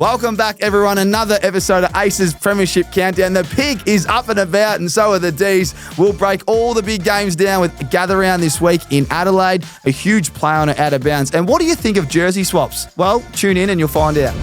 Welcome back, everyone. Another episode of Aces Premiership Countdown. The pig is up and about, and so are the Dees. We'll break all the big games down with Gather Round this week in Adelaide. A huge play on it out of bounds. And what do you think of jersey swaps? Well, tune in and you'll find out.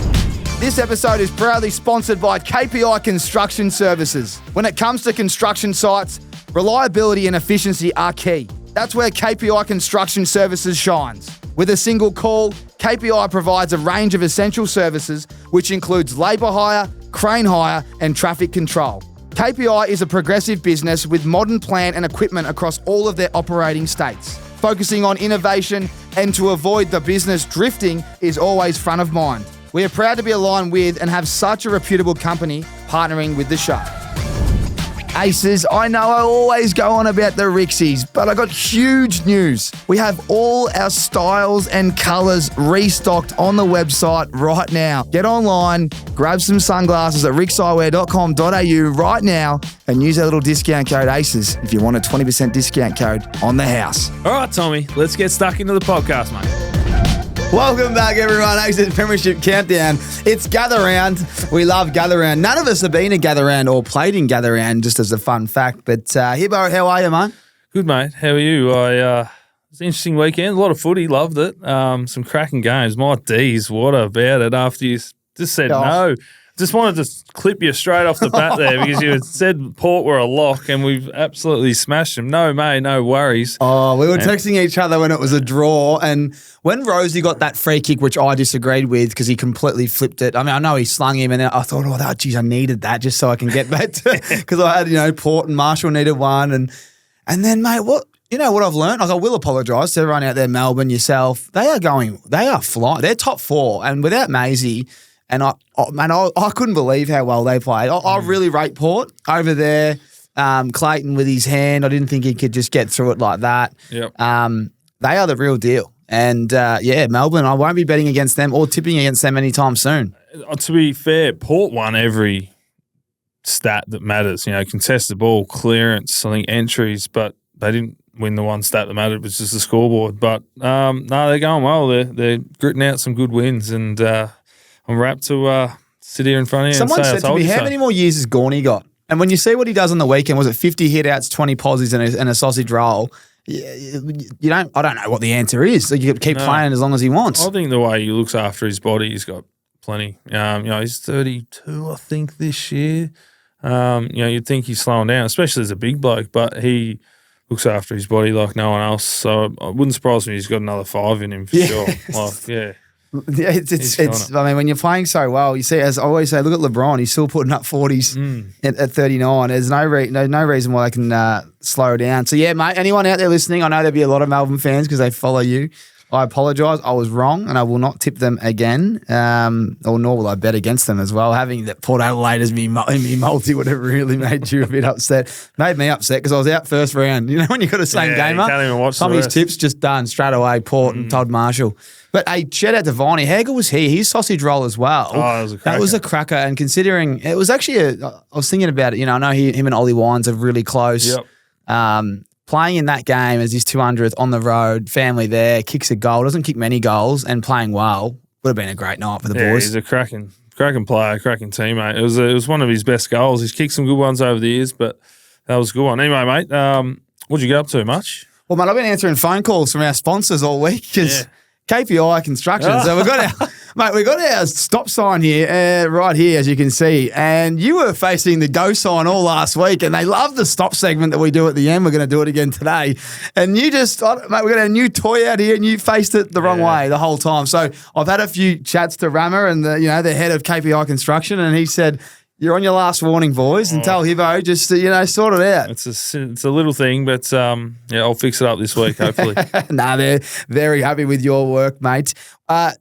This episode is proudly sponsored by KPI Construction Services. When it comes to construction sites, reliability and efficiency are key. That's where KPI Construction Services shines. With a single call, KPI provides a range of essential services, which includes labour hire, crane hire, and traffic control. KPI is a progressive business with modern plant and equipment across all of their operating states. Focusing on innovation and to avoid the business drifting is always front of mind. We are proud to be aligned with and have such a reputable company partnering with the show. Aces, I know I always go on about the RIXXs, but I got huge news. We have all our styles and colours restocked on the website right now. Get online, grab some sunglasses at rixxeyewear.com.au right now and use our little discount code ACES if you want a 20% discount code on the house. All right, Tommy, let's get stuck into the podcast, mate. Welcome back, everyone. Aces Premiership Countdown. It's Gather Round. We love Gather Round. None of us have been in Gather Round or played in Gather Round, just as a fun fact. But Hibbo, how are you, mate? Good, mate. How are you? It was an interesting weekend. A lot of footy. Loved it. Some cracking games. My Dees, what about it after you just said no? Just wanted to clip you straight off the bat there because you had said Port were a lock and we've absolutely smashed them. No, mate, no worries. Oh, we were texting each other when it was a draw, and when Rosie got that free kick, which I disagreed with because he completely flipped it. I mean, I know he slung him, and I thought, geez, I needed that just so I can get back to because I had, Port and Marshall needed one, and then, mate, what I've learned? Like, I will apologise to everyone out there, Melbourne, yourself. They are flying. They're top four, and without Maisie. And I couldn't believe how well they played. I really rate Port over there. Clayton with his hand, I didn't think he could just get through it like that. Yep. They are the real deal. And, Melbourne, I won't be betting against them or tipping against them anytime soon. To be fair, Port won every stat that matters. Contested ball, clearance, I think entries, but they didn't win the one stat that mattered, which is the scoreboard. But, no, they're going well. They're gritting out some good wins, and I'm rapt to sit here in front of you. Someone and say said to me, how many more years has Gorney got? And when you see what he does on the weekend, was it 50 hit-outs, 20 posies and a sausage roll? I don't know what the answer is. So you keep playing as long as he wants. I think the way he looks after his body, he's got plenty. He's 32, I think, this year. You'd think he's slowing down, especially as a big bloke, but he looks after his body like no one else. So it wouldn't surprise me he's got another 5 in him for sure. Yeah, it's. I mean, when you're playing so well, you see, as I always say, look at LeBron. He's still putting up 40s at 39. There's no reason why they can slow down. So yeah, mate. Anyone out there listening? I know there'll be a lot of Melbourne fans because they follow you. I apologise. I was wrong, and I will not tip them again. Or nor will I bet against them as well. Having that Port Adelaide as me multi would have really made you a bit upset. Made me upset because I was out first round. You know when you got the same game up. Can't even watch some of his tips just done straight away. Port and Todd Marshall. But hey, shout out to Viney. How good was he? His sausage roll as well. Oh, that was a cracker. That was a cracker. And considering it was actually I was thinking about it. I know him and Ollie Wines are really close. Yep. Playing in that game as his 200th on the road, family there, kicks a goal, doesn't kick many goals, and playing well would have been a great night for the boys. He's a cracking player, cracking teammate. It was one of his best goals. He's kicked some good ones over the years, but that was a good one. Anyway, mate, what'd you get up to? Much? Well, mate, I've been answering phone calls from our sponsors all week because KPI Construction. So we got our stop sign here, right here, as you can see. And you were facing the go sign all last week, and they love the stop segment that we do at the end. We're going to do it again today. And you just, mate, we got a new toy out here, and you faced it the wrong way the whole time. So I've had a few chats to Rama and the head of KPI Construction, and he said, you're on your last warning, boys, and tell Hibbo just to, sort it out. It's a little thing, but I'll fix it up this week, hopefully. They're very happy with your work, mate.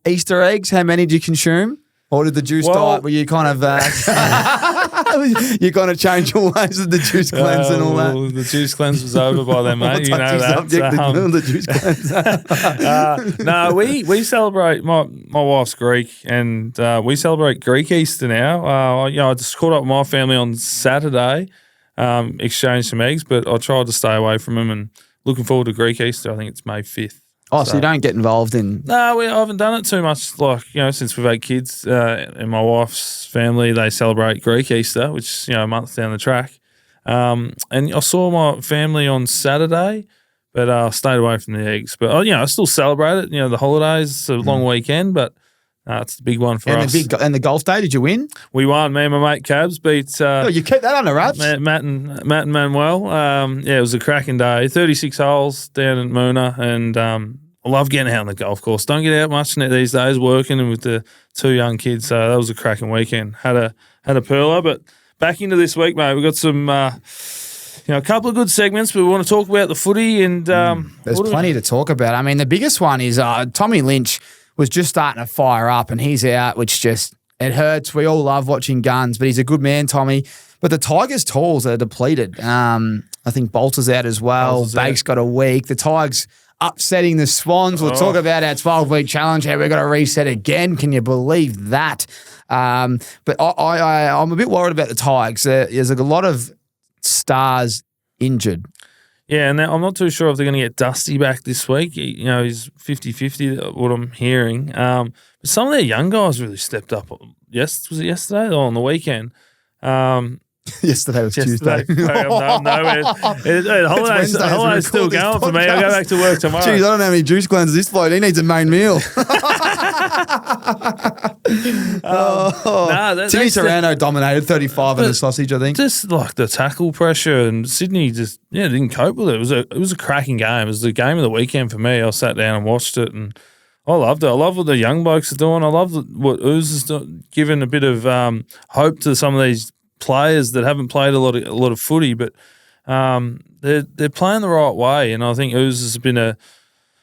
Easter eggs, how many did you consume? Or did the juice diet, were you kind of you kind of change your ways with the juice cleanse and all that? The juice cleanse was over by then, mate. You know that. The juice cleanse. No, we celebrate. My wife's Greek, and we celebrate Greek Easter now. I just caught up with my family on Saturday, exchanged some eggs, but I tried to stay away from them and looking forward to Greek Easter. I think it's May 5th. Oh, so you don't get involved in... No, I haven't done it too much. Like, since we've had kids, and my wife's family, they celebrate Greek Easter, which is, a month down the track. And I saw my family on Saturday, but I stayed away from the eggs. But, I still celebrate it. The holidays, it's a long weekend, but it's the big one for us. And the golf day, did you win? We won. Me and my mate Cabs beat... you kept that under wraps. Matt and Manuel. It was a cracking day. 36 holes down at Moona, and I love getting out on the golf course. Don't get out much these days, working and with the two young kids. So that was a cracking weekend. Had a perler, but back into this week, mate. We've got some... a couple of good segments, but we want to talk about the footy and... There's plenty to talk about. I mean, the biggest one is Tommy Lynch was just starting to fire up and he's out, which just, it hurts. We all love watching guns, but he's a good man, Tommy. But the Tigers' tools are depleted. I think Bolter's out as well. Bake's got a week. The Tigers upsetting the Swans. We'll talk about our 12-week challenge, how we've got to reset again. Can you believe that? But I'm a bit worried about the Tigers. There's a lot of stars injured. Yeah, and I'm not too sure if they're going to get Dusty back this week. He's 50-50, what I'm hearing. But some of their young guys really stepped up. Was it yesterday or on the weekend? Yesterday was Tuesday. I'm nowhere. Holiday's still going for me. I go back to work tomorrow. Jeez, I don't know how many juice cleanses this bloke. He needs a main meal. Timmy Serrano dominated 35 in the sausage, I think. Just like the tackle pressure, and Sydney just didn't cope with it. It was a cracking game. It was the game of the weekend for me. I sat down and watched it, and I loved it. I love what the young blokes are doing. I love what Ooze is doing, giving a bit of hope to some of these players that haven't played a lot of footy, but they're playing the right way, and I think Ooze has been a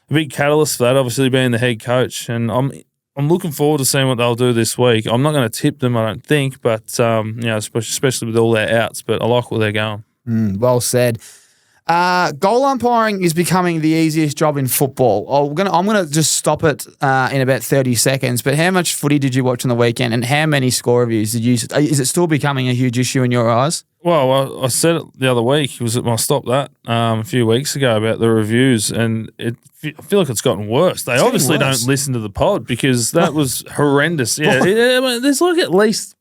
big catalyst for that. Obviously, being the head coach, and I'm looking forward to seeing what they'll do this week. I'm not going to tip them, I don't think, but especially with all their outs. But I like where they're going. Well said. Goal umpiring is becoming the easiest job in football. I'm gonna just stop it in about 30 seconds. But how much footy did you watch on the weekend, and how many score reviews did you? Is it still becoming a huge issue in your eyes? Well, I said it the other week. I stopped that a few weeks ago about the reviews, and I feel like it's gotten worse. They obviously don't listen to the pod because that was horrendous. Yeah, there's like at least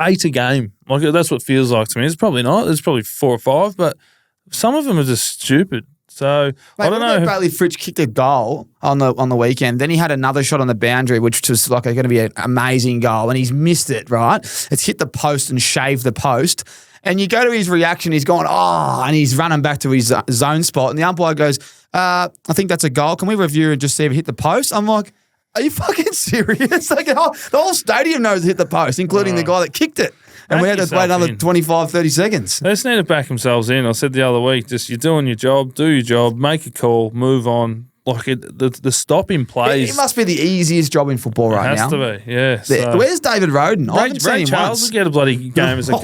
8 a game. Like that's what it feels like to me. It's probably not. There's probably 4 or 5, but some of them are just stupid. So I don't know. Bradley Fritsch kicked a goal on the weekend. Then he had another shot on the boundary, which was like going to be an amazing goal, and he's missed it. Right, it's hit the post and shaved the post. And you go to his reaction, he's going, and he's running back to his zone spot, and the umpire goes, "I think that's a goal. Can we review and just see if it hit the post?" I'm like, "Are you fucking serious?" Like the whole stadium knows it hit the post, including the guy that kicked it. And we had to wait another 25, 30 seconds. They just need to back themselves in. I said the other week, just you're doing your job, do your job, make a call, move on. Like the stopping plays. It must be the easiest job in football right now. It has to be, yeah. So. Where's David Roden? I haven't seen him Charles once. Would get a bloody game as a goal.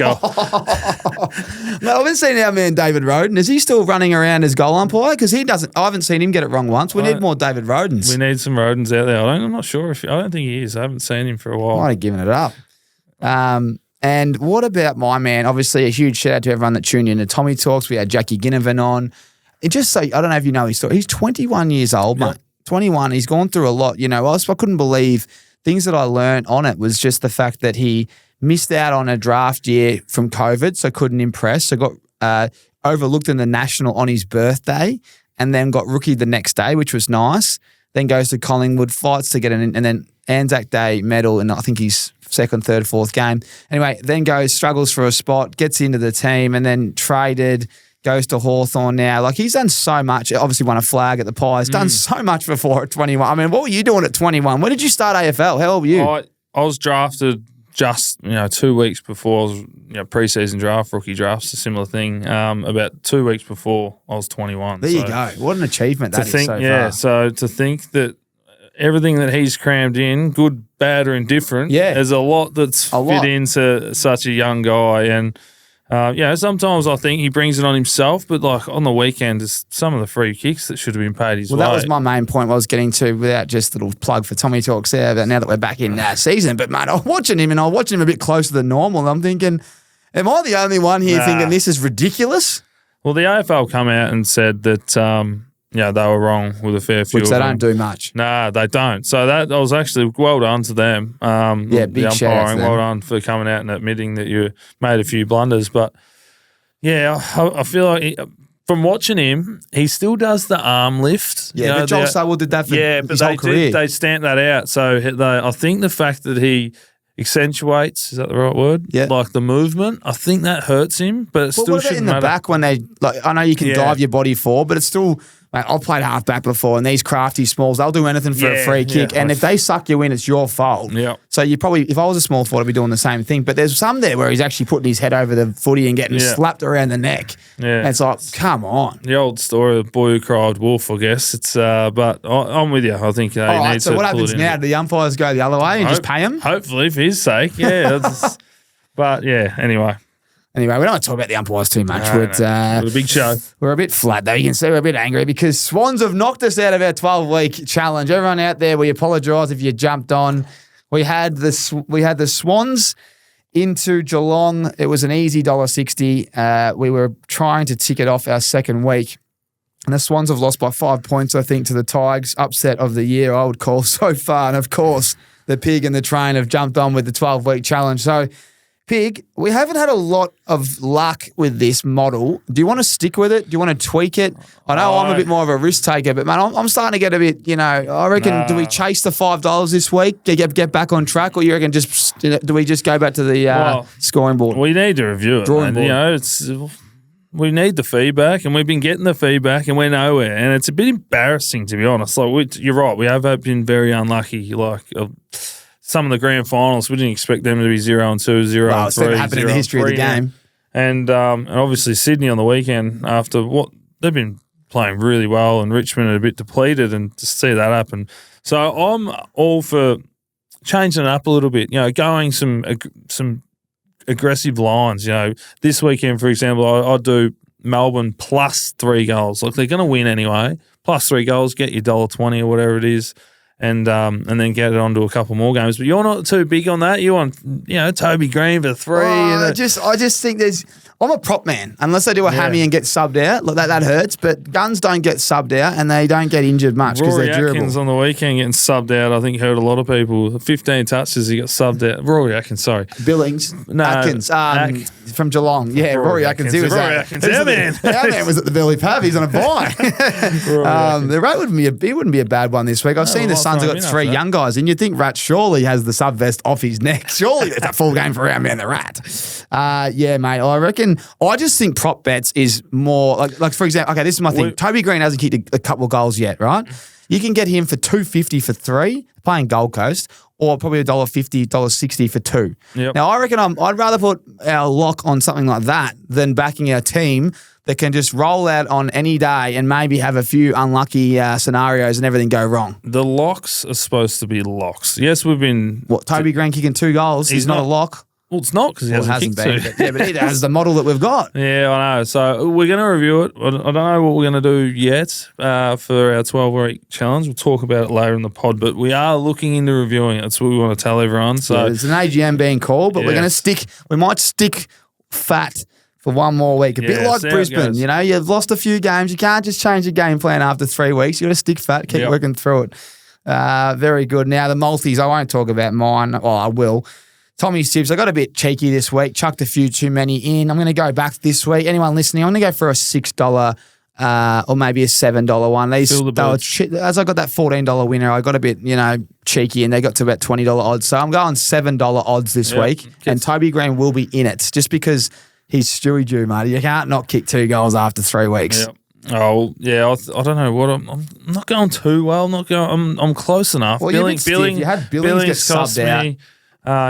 No, I haven't seen our man David Roden. Is he still running around as goal umpire? Because I haven't seen him get it wrong once. We need more David Rodens. We need some Rodens out there. I'm not sure I don't think he is. I haven't seen him for a while. Might have given it up. And what about my man? Obviously, a huge shout out to everyone that tuned in to Tommy Talks. We had Jackie Ginnivan on. And just say, I don't know if you know his story. He's 21 years old, mate. 21. He's gone through a lot. I couldn't believe things that I learned on it was just the fact that he missed out on a draft year from COVID, so couldn't impress. So got overlooked in the national on his birthday, and then got rookie the next day, which was nice. Then goes to Collingwood, fights to get and then Anzac Day medal, and I think he's second, third, fourth game. Anyway, then struggles for a spot, gets into the team, and then traded, goes to Hawthorn now. Like, he's done so much. Obviously won a flag at the Pies. Done so much before at 21. I mean, what were you doing at 21? When did you start AFL? How old were you? I was drafted just 2 weeks before. I was pre-season draft, rookie drafts, a similar thing. About 2 weeks before I was 21. There you go. What an achievement that is so far. Yeah, so to think that everything that he's crammed in, good, bad, or indifferent, there's a lot that's fit into such a young guy. And, sometimes I think he brings it on himself, but like on the weekend, there's some of the free kicks that should have been paid his way. Well, that was my main point I was getting to without just a little plug for Tommy Talks there, but now that we're back in season. But, mate, I was watching him a bit closer than normal, and I'm thinking, am I the only one here thinking this is ridiculous? Well, the AFL come out and said that they were wrong with a fair few. Which they don't do much. Nah, they don't. So that I was actually well done to them. Big shout out to them. Well done for coming out and admitting that you made a few blunders. But yeah, I feel like from watching him, he still does the arm lift. Yeah, but Joel Sowell did that for his whole career. They stamped that out. So I think the fact that he accentuates, is that the right word? Yeah. Like the movement, I think that hurts him, but it still shouldn't in the matter. back when they, I know you can dive your body forward, but it's still, I've played halfback before, and these crafty smalls, they'll do anything for a free kick. And if they suck you in, it's your fault. Yeah. So you probably, if I was a small forward, I'd be doing the same thing. But there's some there where he's actually putting his head over the footy and getting slapped around the neck. Yeah. And it's like, come on. The old story of the boy who cried wolf, I guess. It's but I'm with you. I think he needs so to what pull happens it in. now? Do the umpires go the other way and just pay him? Hopefully, for his sake. Yeah. But yeah, anyway. Anyway, we don't want to talk about the umpires too much. It was a big show. We're a bit flat, though. You can see we're a bit angry because Swans have knocked us out of our 12-week challenge. Everyone out there, we apologise if you jumped on. We had the Swans into Geelong. It was an easy $1.60. We were trying to tick it off our second week. And the Swans have lost by 5 points, I think, to the Tigers. Upset of the year, I would call so far. And, of course, the Pig and the Train have jumped on with the 12-week challenge. So, Pig, we haven't had a lot of luck with this model. Do you want to stick with it? Do you want to tweak it? I know I'm a bit more of a risk taker, but, man, I'm starting to get a bit, I reckon, do we chase the $5 this week, get back on track, or you reckon do we just go back to the scoring board? We need to review it, Drawing board. We need the feedback, and we've been getting the feedback, and we're nowhere. And it's a bit embarrassing, to be honest. You're right, we have been very unlucky. Some of the grand finals, we didn't expect them to be 0-2, 0-3. It's never happened in the history of the game. And obviously Sydney on the weekend, after what they've been playing really well, and Richmond are a bit depleted, and to see that happen. So I'm all for changing it up a little bit, going some aggressive lines. This weekend, for example, I'd do Melbourne plus 3 goals. Like, they're going to win anyway. Plus 3 goals, get your $1.20 or whatever it is. And then get it onto a couple more games. But you're not too big on that. You want, Toby Green for 3. I just think I'm a prop man. Unless they do a hammy and get subbed out, look, that hurts. But guns don't get subbed out, and they don't get injured much because they're durable. Atkins on the weekend getting subbed out, I think hurt a lot of people. 15 touches, he got subbed out. Rory Atkins, sorry. Billings. No, Atkins. From Geelong. Yeah, Rory Atkins. He was Rory Atkins. Our man. Our man was at the Billy Pav. He's on a bye. The rate wouldn't be a bad one this week. I've seen the Suns have got 3 young guys, and you'd think Rat surely has the sub vest off his neck. Surely it's a full game for our man, the Rat. Yeah, mate. I reckon. I just think prop bets is more like for example. Okay, this is my thing. Toby Green hasn't kicked a couple of goals yet, right? You can get him for $2.50 for 3 playing Gold Coast, or probably $1.50, $1.60 for 2. Yep. Now I reckon I'd rather put our lock on something like that than backing our team that can just roll out on any day and maybe have a few unlucky scenarios and everything go wrong. The locks are supposed to be locks. Yes, we've been... Toby Green kicking 2 goals. He's not a lock. Well, it's not because he hasn't been. But he has the model that we've got. Yeah, I know. So we're going to review it. I don't know what we're going to do yet for our 12-week challenge. We'll talk about it later in the pod, but we are looking into reviewing it. That's what we want to tell everyone. So it's an AGM being called, but we're going to we might stick fat for one more week. A bit like Brisbane. You've lost a few games. You can't just change your game plan after 3 weeks. You've got to stick fat, keep working through it. Very good. Now, the multis, I won't talk about mine. Well, I will. Tommy's tips, I got a bit cheeky this week, chucked a few too many in. I'm going to go back this week. Anyone listening, I'm going to go for a $6 or maybe a $7 one. As I got that $14 winner, I got a bit, cheeky, and they got to about $20 odds. So I'm going $7 odds this week, and Toby Green will be in it just because he's Stewie Jew, mate. You can't not kick 2 goals after 3 weeks. Yep. Oh yeah, I don't know what I'm not going too well. I'm close enough. Well, Billings get subbed out.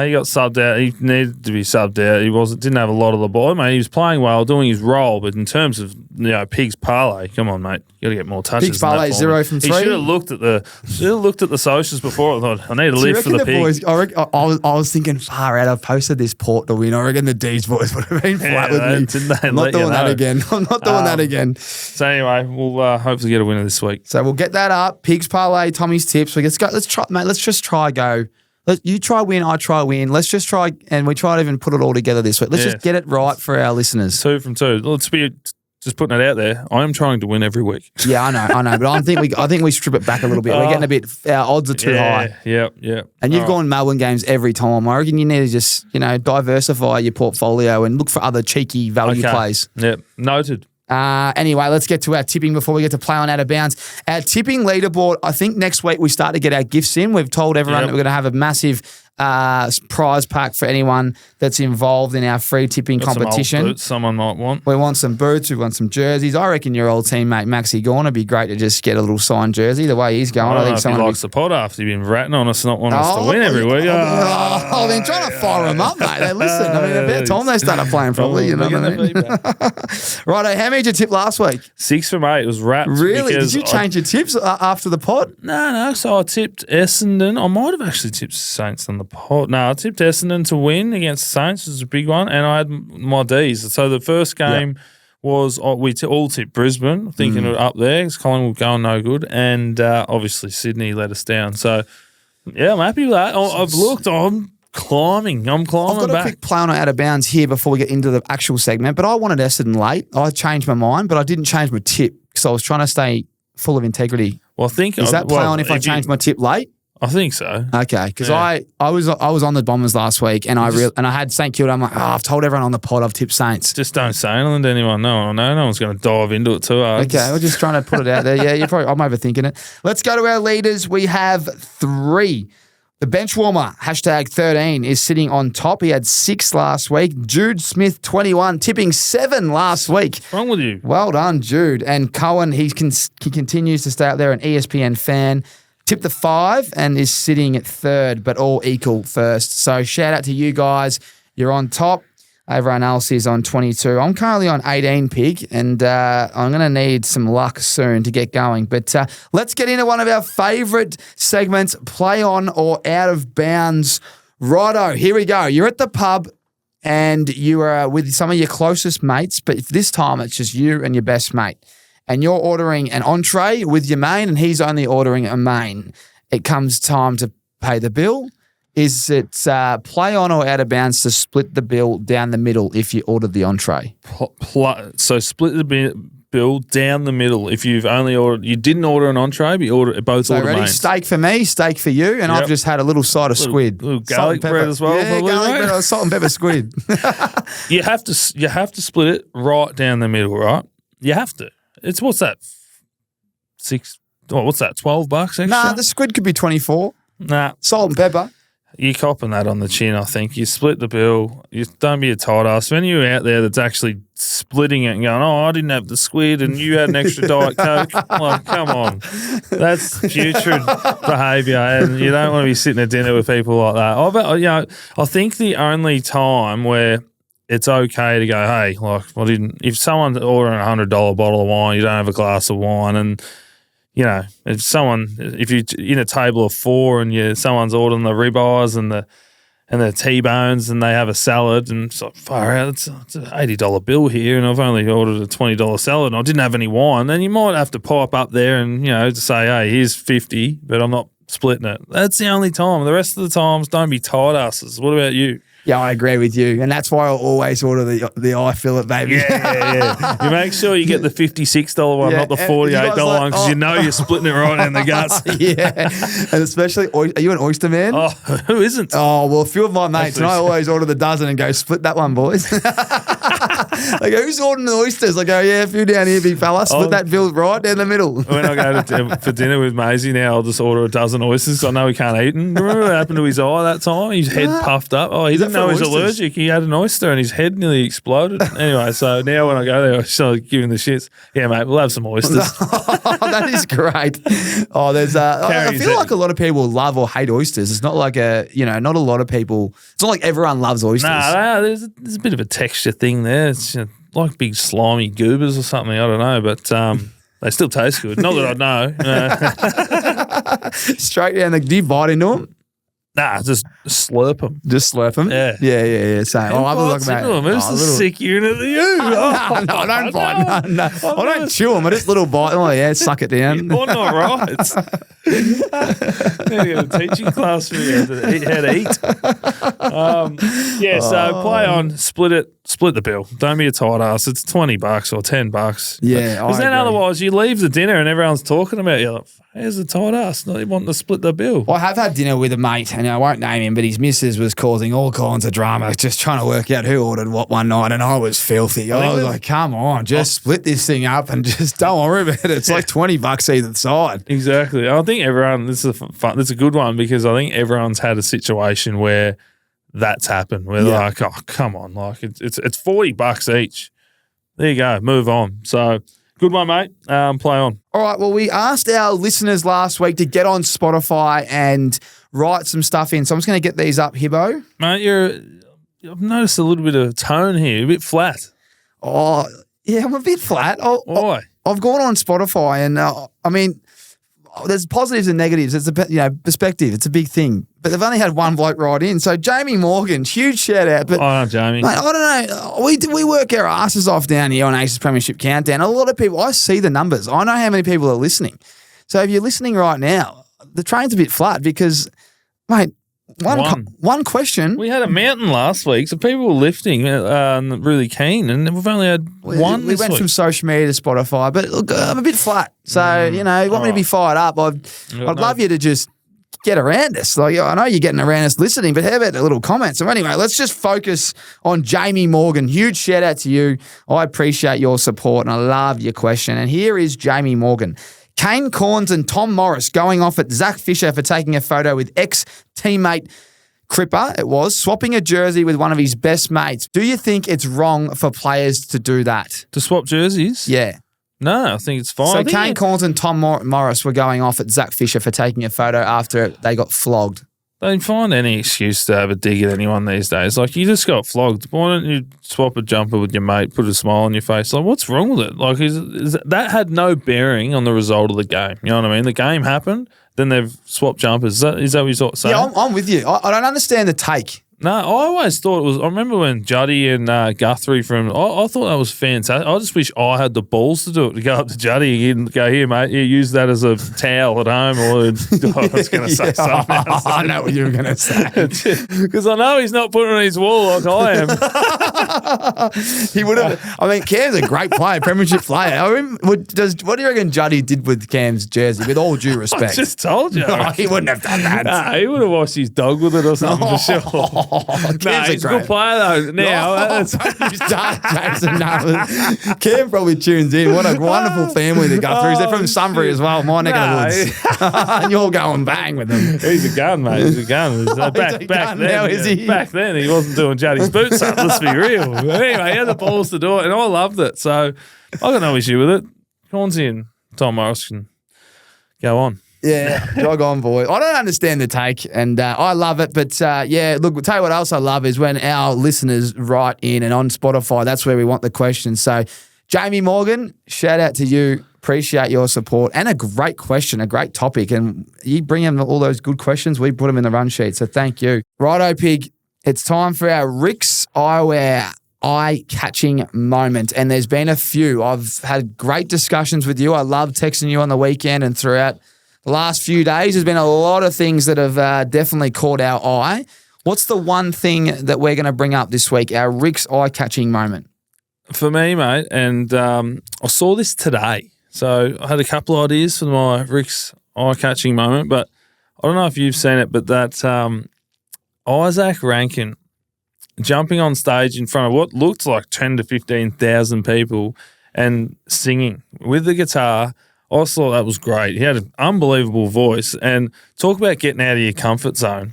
He got subbed out. He needed to be subbed out. He didn't have a lot of the ball. Mate, he was playing well, doing his role, but in terms of Pig's parlay, come on, mate, you got to get more touches. Pig's parlay 0 from 3. He should have looked at the socials before. I thought I need a lift for the Pig. Boys, I was thinking far out. I've posted this port to win. I reckon the Dees boys would have been flat with me. I'm not doing that again. I'm not doing that again. So anyway, we'll hopefully get a winner this week. So we'll get that up. Pig's parlay, Tommy's tips. Let's go. Let's try, mate. Let's just try go. You try win, I try win. Let's just try, and we try to even put it all together this week. Let's just get it right for our listeners. 2 from 2. Let's be just putting it out there. I am trying to win every week. Yeah, I know, but I think we strip it back a little bit. We're getting a bit. Our odds are too high. Yep. And you've gone Melbourne games every time. I reckon you need to just diversify your portfolio and look for other cheeky value plays. Yep, noted. Anyway, let's get to our tipping before we get to play on out of bounds. Our tipping leaderboard, I think next week we start to get our gifts in. We've told everyone that we're going to have a massive prize pack for anyone that's involved in our free tipping competition. Some old boots someone might want. We want some boots. We want some jerseys. I reckon your old teammate Maxi Gorn would be great to just get a little signed jersey. The way he's going, I think someone likes the pod after you've been ratting on us, not wanting us to win every week. I've been trying to fire them up, mate. They listen. I mean, about time they started playing properly. You know what I mean? Righto, how many did you tip last week? 6 from 8. It was wrapped. Really? Did you change your tips after the pod? No. So I tipped Essendon. I might have actually tipped Saints on the pod. No, I tipped Essendon to win against Saints. It was a big one. And I had my D's. So the first game was we all tipped Brisbane, thinking it up there because Collingwood going no good. And obviously Sydney let us down. So, yeah, I'm happy with that. I've looked. I'm climbing. I've got a quick play on out of bounds here before we get into the actual segment. But I wanted Essendon late. I changed my mind, but I didn't change my tip because I was trying to stay full of integrity. Well, I think is that play on if I change my tip late? I think so. Okay, because I was on the Bombers last week, and I had St Kilda. I'm like, I've told everyone on the pod I've tipped Saints. Just don't say anything to anyone. No one's going to dive into it too hard. Okay, we're just trying to put it out there. Yeah, I'm overthinking it. Let's go to our leaders. We have 3. The bench warmer, #13, is sitting on top. He had 6 last week. Jude Smith, 21, tipping 7 last week. What's wrong with you? Well done, Jude. And Cohen, he continues to stay out there, an ESPN fan. Tipped the 5 and is sitting at 3rd, but all equal first. So shout out to you guys. You're on top. Everyone else is on 22. I'm currently on 18, Pig, and I'm going to need some luck soon to get going. But let's get into one of our favourite segments, play on or out of bounds. Righto, here we go. You're at the pub and you are with some of your closest mates, but this time it's just you and your best mate. And you're ordering an entree with your main and he's only ordering a main. It comes time to pay the bill. Is it play on or out of bounds to split the bill down the middle if you ordered the entree? So split the bill down the middle if you didn't order an entree, but you ordered both ordered mains. Steak for me, steak for you, and I've just had a little side of squid. Little garlic bread as well. Yeah, garlic bread, salt and pepper squid. You have to split it right down the middle, right? You have to. It's what's that? What's that? $12 extra? Nah, the squid could be 24. Nah, salt and pepper. You're copping that on the chin, I think. You split the bill. You don't be a tight ass. When you're out there that's actually splitting it and going, I didn't have the squid and you had an extra Diet Coke. Like, come on. That's putrid behaviour and you don't want to be sitting at dinner with people like that. I think the only time where it's okay to go, hey, if someone's ordering $100 bottle of wine, you don't have a glass of wine and if you're in a table of 4 and someone's ordering the ribeyes and the T-bones and they have a salad and it's like, far out, it's an $80 bill here and I've only ordered a $20 salad and I didn't have any wine, then you might have to pipe up there and, to say, hey, here's 50, but I'm not splitting it. That's the only time. The rest of the times, don't be tight asses. What about you? Yeah, I agree with you. And that's why I'll always order the eye fillet, baby. Yeah. You make sure you get the $56 one, not the $48 one, because you're splitting it right in the guts. Yeah. And especially, are you an oyster man? Oh, who isn't? Oh, well, a few of my mates, and I always order the dozen and go, split that one, boys. They go, who's ordering the oysters? I go, yeah, a few down here, big fella. Split that bill right down the middle. When I go for dinner with Maisie now, I'll just order a dozen oysters. I know he can't eat them. Remember what happened to his eye that time? His head puffed up. Oh, he didn't know he was allergic. He had an oyster and his head nearly exploded. Anyway, so now when I go there, I start giving the shits. Yeah, mate, we'll have some oysters. That is great. Oh, there's I feel like a lot of people love or hate oysters. It's not like not a lot of people. It's not like everyone loves oysters. Nah, there's a bit of a texture thing there. It's like big slimy goobers or something. I don't know, but they still taste good. Not that I know. Straight down. Do you bite into them? Nah, just slurp them. Just slurp them? Yeah. Yeah. So, I'm What's into them? Who's the sick unit of you? No, I don't bite. No. I don't chew them. I just little bite. Oh, yeah, suck it down. You're not right. Maybe a teaching class for you how to eat. So play on, split the bill. Don't be a tight ass. It's $20 or $10. Yeah, because then otherwise you leave the dinner and everyone's talking about you. Like, here's the tight ass. Not wanting to split the bill. I have had dinner with a mate, and I won't name him, but his missus was causing all kinds of drama, just trying to work out who ordered what one night, and I was filthy. I was like, come on, just split this thing up and just don't worry about it. It's like $20 either side. Exactly. I think everyone, this is a good one because I think everyone's had a situation where that's happened, where they're like, oh, come on, like it's $40 each. There you go, move on. So good one, mate. Play on. All right, well, we asked our listeners last week to get on Spotify and write some stuff in. So I'm just going to get these up, Hibbo. Mate, I've noticed a little bit of tone here, a bit flat. Oh, yeah, I'm a bit flat. Why? I've gone on Spotify and, I mean, there's positives and negatives. It's perspective. It's a big thing. But they've only had one bloke write in. So Jamie Morgan, huge shout out. But Jamie. Mate, I don't know. We work our asses off down here on Aces Premiership Countdown. A lot of people, I see the numbers. I know how many people are listening. So if you're listening right now, the train's a bit flat because, mate, one question. We had a mountain last week, so people were lifting really keen, and we've only had one. We went from social media to Spotify, but look, I'm a bit flat. So, you want me to be fired up, I'd love you to just get around us. Like, I know you're getting around us listening, but how about the little comments? So anyway, let's just focus on Jamie Morgan. Huge shout out to you. I appreciate your support, and I love your question. And here is Jamie Morgan. Kane Corns and Tom Morris going off at Zach Fisher for taking a photo with ex-teammate Cripper, it was, swapping a jersey with one of his best mates. Do you think it's wrong for players to do that? To swap jerseys? Yeah. No, I think it's fine. So Kane Corns and Tom Morris were going off at Zach Fisher for taking a photo after they got flogged. They find any excuse to have a dig at anyone these days. Like, you just got flogged. Why don't you swap a jumper with your mate, put a smile on your face? Like, what's wrong with it? Like, that had no bearing on the result of the game. You know what I mean? The game happened, then they've swapped jumpers. Is that what you're sort of saying? Yeah, I'm with you. I don't understand the take. No, I always thought it was. I remember when Juddy and Guthrie from. I thought that was fantastic. I just wish I had the balls to do it. To go up to Juddy and go, here, mate. You use that as a towel at home. Or I was going to say something else. I know what you were going to say because I know he's not putting it on his wall like I am. He would have. I mean, Cam's a great player, Premiership player. I mean, what do you reckon Juddy did with Cam's jersey? With all due respect, I just told you. No, he wouldn't have done that. Nah, he would have washed his dog with it or something for sure. He's a good player though. Now, Jason. Cam probably tunes in. What a wonderful family the Guthries. They're from Sunbury as well, my neck of the woods. And you're going bang with them. He's a gun, mate. He's a gun. Back then, he wasn't doing Juddy's boots up. Let's be real. But anyway, he had the balls to do it, and I loved it. So I got no issue with it. Cornsey and Tom Morris can go on. Yeah, jog on, boy. I don't understand the take, and I love it. But, look, I'll tell you what else I love is when our listeners write in, and on Spotify, that's where we want the questions. So, Jamie Morgan, shout out to you. Appreciate your support. And a great question, a great topic. And you bring in all those good questions, we put them in the run sheet. So, thank you. Righto, Pig. It's time for our RIXX Eyewear eye-catching moment. And there's been a few. I've had great discussions with you. I love texting you on the weekend and throughout the last few days. There's been a lot of things that have definitely caught our eye. What's the one thing that we're going to bring up this week, our RIXX eye-catching moment? For me, mate, and I saw this today. So I had a couple of ideas for my RIXX eye-catching moment, but I don't know if you've seen it, but that Isaac Rankin jumping on stage in front of what looked like 10 to 15,000 people and singing with the guitar. I thought that was great. He had an unbelievable voice, and talk about getting out of your comfort zone.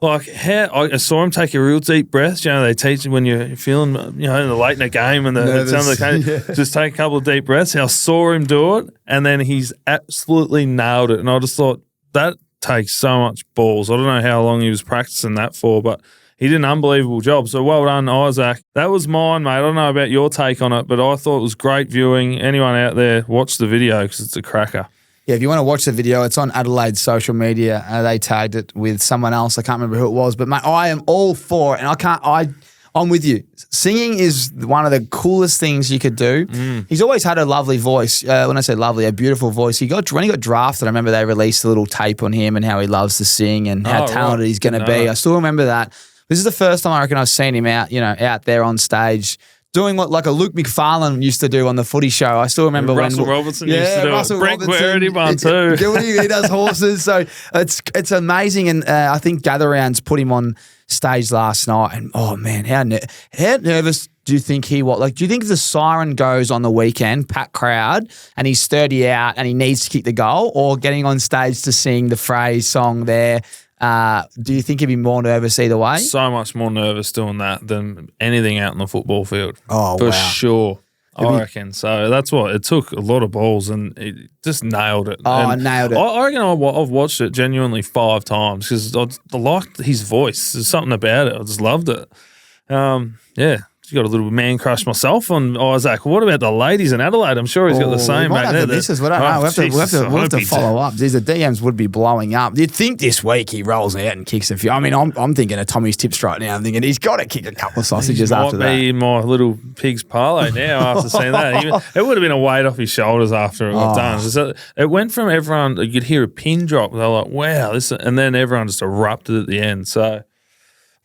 Like, how I saw him take a real deep breath. You know, they teach you when you're feeling, in the late in the game and just take a couple of deep breaths. I saw him do it, and then he's absolutely nailed it. And I just thought that takes so much balls. I don't know how long he was practicing that for, but he did an unbelievable job. So well done, Isaac. That was mine, mate. I don't know about your take on it, but I thought it was great viewing. Anyone out there, watch the video because it's a cracker. Yeah, if you want to watch the video, it's on Adelaide's social media. They tagged it with someone else. I can't remember who it was, but mate, I am all for it, and I'm with you. Singing is one of the coolest things you could do. He's always had a lovely voice. When I say lovely, a beautiful voice. When he got drafted, I remember they released a little tape on him and how he loves to sing and how talented he's going to be. I still remember that. This is the first time I reckon I've seen him out there on stage doing what like a Luke McFarlane used to do on the footy show. I still remember Russell Robertson used to do it. Brent Querity one too. He does horses. So it's amazing. And I think Gather Rounds put him on stage last night. And oh man, how nervous do you think he was? Like, do you think if the siren goes on the weekend, packed crowd, and he's 30 out and he needs to kick the goal, or getting on stage to sing the phrase song there? Do you think he'd be more nervous either way? So much more nervous doing that than anything out in the football field. Oh, for wow. sure. I reckon. So that's what it took. A lot of balls, and it just nailed it. Oh, I nailed it. I reckon I've watched it genuinely 5 times because I liked his voice. There's something about it. I just loved it. Yeah. Got a little man crush myself on Isaac. What about the ladies in Adelaide? I'm sure he's got the same. We might have the missus. We don't know. We'll have to follow up. The DMs would be blowing up. You'd think this week he rolls out and kicks a few. I mean, I'm thinking of Tommy's tips right now. I'm thinking he's got to kick a couple of sausages after that. Might be in my little pig's parlay now after seeing that. It would have been a weight off his shoulders after it got done. So it went from everyone, you could hear a pin drop. They're like, wow. And then everyone just erupted at the end. So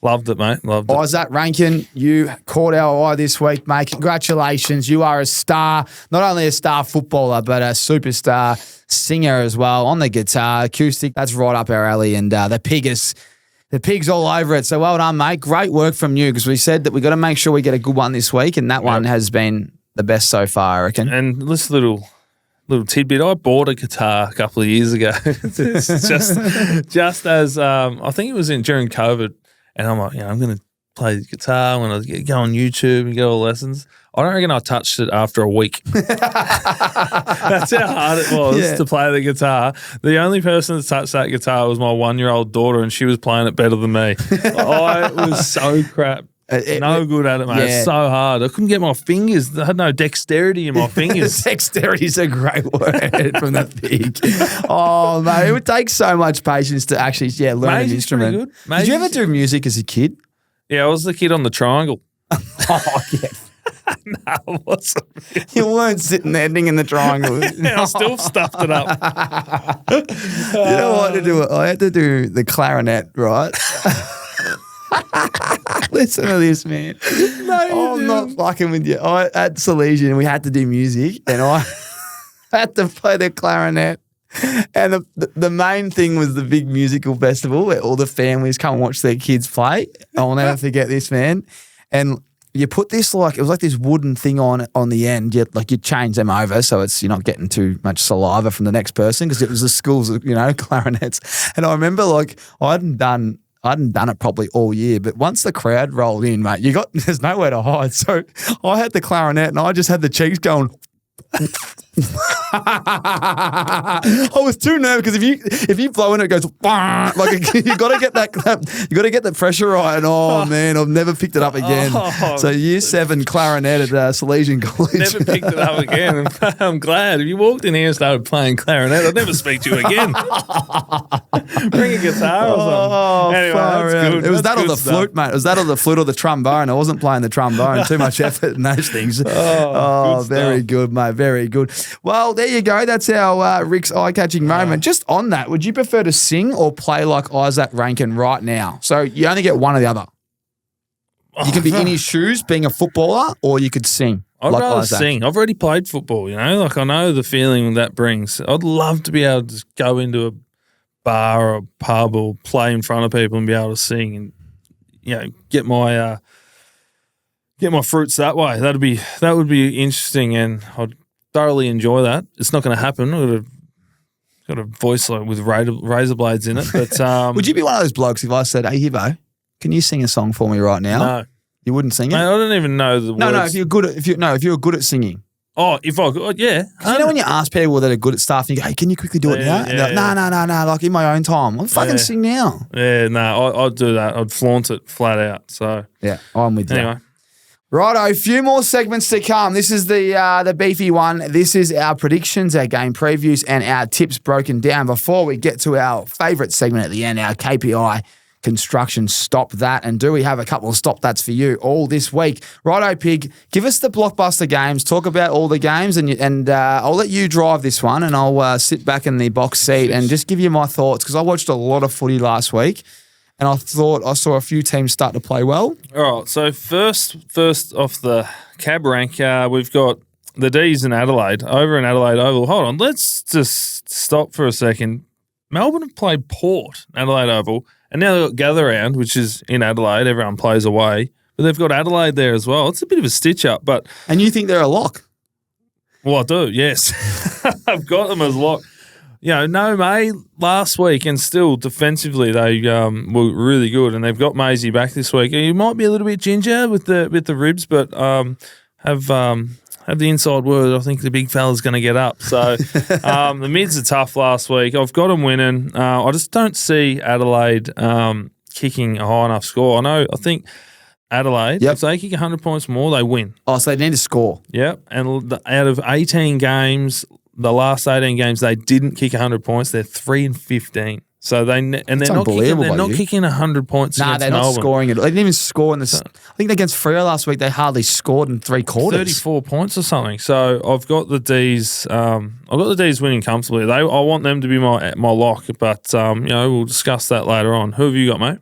loved it, mate. Loved it. Isaac Rankin, you caught our eye this week, mate. Congratulations. You are a star, not only a star footballer, but a superstar singer as well on the guitar, acoustic. That's right up our alley. And the pig's all over it. So well done, mate. Great work from you, because we said that we got to make sure we get a good one this week, and that one has been the best so far, I reckon. And this little tidbit, I bought a guitar a couple of years ago. It's just as I think it was during COVID. And I'm like, I'm going to play the guitar. I'm going to go on YouTube and get all the lessons. I don't reckon I touched it after a week. That's how hard it was to play the guitar. The only person that touched that guitar was my 1-year-old daughter, and she was playing it better than me. I was so crap. No good at it, mate. It's so hard. I couldn't get my fingers. I had no dexterity in my fingers. Dexterity is a great word from the pig. Oh, mate, it would take so much patience to actually, learn an instrument. Did you ever do music as a kid? Yeah, I was the kid on the triangle. Oh, yeah. No, I wasn't. You weren't sitting there dinging the triangle. I still stuffed it up. You know what I had to do? I had to do the clarinet, right? Listen to this, man. No, I'm not fucking with you. At Salesian, we had to do music, and I had to play the clarinet. And the main thing was the big musical festival where all the families come and watch their kids play. I'll never forget this, man. And you put this it was like this wooden thing on the end. You change them over so you're not getting too much saliva from the next person, because it was the school's clarinets. And I remember I hadn't done it probably all year, but once the crowd rolled in, mate, there's nowhere to hide. So I had the clarinet and I just had the cheeks going. I was too nervous, because if you blow in it goes you got to get the pressure right. And oh man, I've never picked it up again. So year 7 clarinet at Salesian College. Never picked it up again. I'm glad. If you walked in here and started playing clarinet, I'd never speak to you again. Bring a guitar or something. Anyway, that's good. It was that or the flute, mate. It was that or the flute or the trombone. I wasn't playing the trombone. Too much effort in those things. Very good, mate. Very good. Well, there you go. That's our RIXX eye-catching moment. Just on that, would you prefer to sing or play like Isaac Rankin right now? So you only get one or the other. You can be in his shoes being a footballer, or you could sing. I'd like rather Isaac. sing. I've already played football, I know the feeling that brings. I'd love to be able to just go into a bar or a pub or play in front of people and be able to sing and, get my fruits that way. That would be interesting, and I'd thoroughly enjoy that. It's not going to happen. I've got a voice with razor blades in it. But would you be one of those blokes if I said, "Hey, Hibbo, can you sing a song for me right now?" No, you wouldn't sing it. Mate, I don't even know the words. No. If you're good at singing. Oh, if I could, yeah. You know when you ask people that are good at stuff, and you go, "Hey, can you quickly do it now?" And they're like, no, like in my own time. I'll fucking sing now. Yeah, no, I'd do that. I'd flaunt it flat out. So yeah, I'm with you. Anyway. Righto, a few more segments to come. This is the beefy one. This is our predictions, our game previews, and our tips broken down before we get to our favourite segment at the end, our KPI Construction Stop That. And do we have a couple of stop that's for you all this week? Righto, Pig, give us the blockbuster games. Talk about all the games, and I'll let you drive this one, and I'll sit back in the box seat and just give you my thoughts, because I watched a lot of footy last week. And I thought I saw a few teams start to play well. All right, so first off the cab rank, we've got the Dees in Adelaide, over in Adelaide Oval. Hold on, let's just stop for a second. Melbourne have played Port, Adelaide Oval, and now they've got Gather Round, which is in Adelaide. Everyone plays away. But they've got Adelaide there as well. It's a bit of a stitch-up. And you think they're a lock? Well, I do, yes. I've got them as a lock. No May last week, and still defensively they were really good, and they've got Maisie back this week. He might be a little bit ginger with the ribs, but have the inside word. I think the big fella's going to get up. So the mids are tough last week. I've got them winning. I just don't see Adelaide kicking a high enough score. I think Adelaide, if they kick 100 points more, they win. Oh, so they need to score. Yep, and out of 18 games. The last 18 games, they didn't kick 100 points. They're 3-15. So they're not kicking 100 points. Nah, they're not Melbourne. Scoring it. They didn't even score in this. I think against Freo last week, they hardly scored in three quarters. 34 points or something. So I've got the D's. Winning comfortably. I want them to be my lock, but we'll discuss that later on. Who have you got, mate?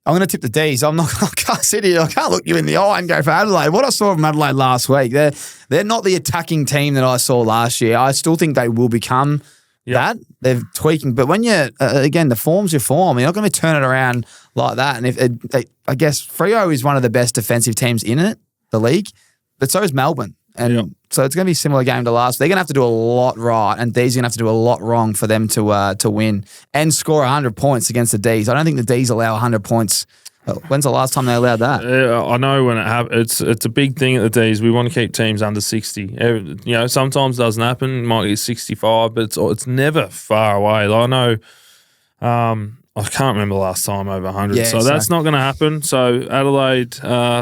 I'm going to tip the D's. I can't sit here. I can't look you in the eye and go for Adelaide. What I saw from Adelaide last week, they're not the attacking team that I saw last year. I still think they will become that. They're tweaking. But when again, the form's your form. You're not going to turn it around like that. And I guess Freo is one of the best defensive teams in the league, but so is Melbourne. And so it's going to be a similar game to last. They're going to have to do a lot right, and D's going to have to do a lot wrong for them to win and score 100 points against the D's. I don't think the D's allow 100 points. When's the last time they allowed that? I know when it happens. It's a big thing at the D's. We want to keep teams under 60. Sometimes it doesn't happen. It might get 65, but it's never far away. I know. I can't remember the last time over 100, so that's not going to happen. So Adelaide,